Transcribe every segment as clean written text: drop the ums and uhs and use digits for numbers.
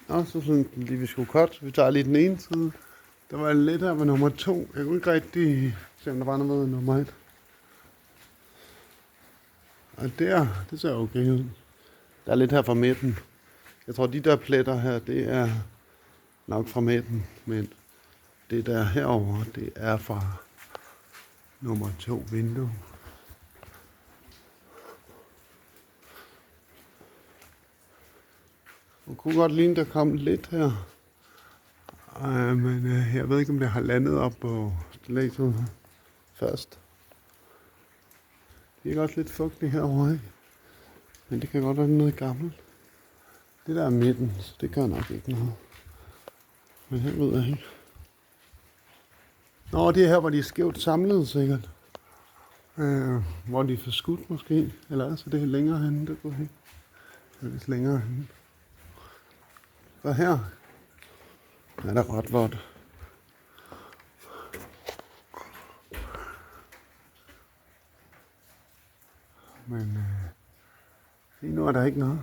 Og så synes jeg lige, vi skulle cut. Vi tager lige den ene side. Der var lidt her med nummer 2. Jeg kunne ikke rigtig se, om der var noget med nummer 1. Og der, det ser okay ud. Der er lidt her fra midten. Jeg tror, de der pletter her, det er nok fra midten. Men det der herover, det er fra nummer 2 vindue. Det kunne godt ligne, der kom lidt her. Men jeg ved ikke, om det har landet op på stillaset først. Det er også lidt fugtigt herovre, ikke? Men det kan godt være noget gammelt. Det der er midten, så det gør nok ikke noget. Men her ved jeg ikke. Nå, det er her, hvor de er skævt samlet sikkert. Hvor de er forskudt måske. Eller så det er længere henne, det går ikke. Det er lidt længere henne. Så her er der ret vådt. Men lige nu er der ikke noget.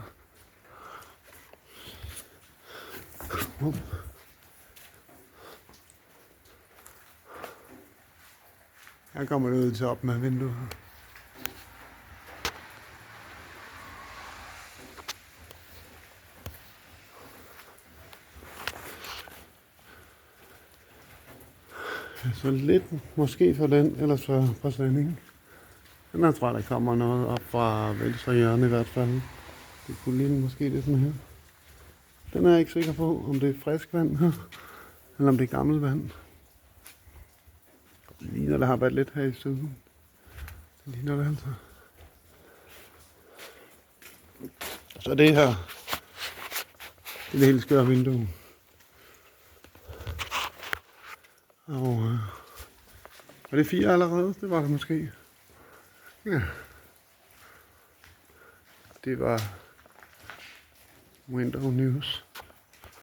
Her kommer det ud til op med vinduet. Så lidt måske for den, ellers for præsendingen. Den her tror jeg, der kommer noget op fra venstre hjørne i hvert fald. Det kunne ligne måske det sådan her. Den er jeg ikke sikker på, om det er frisk vand her, eller om det er gammelt vand. Det ligner, der har været lidt her i siden. Det ligner det altså. Så det her, det er det helt skøre vindue. Og var det 4 allerede? Det var det måske. Ja. Det var Window News.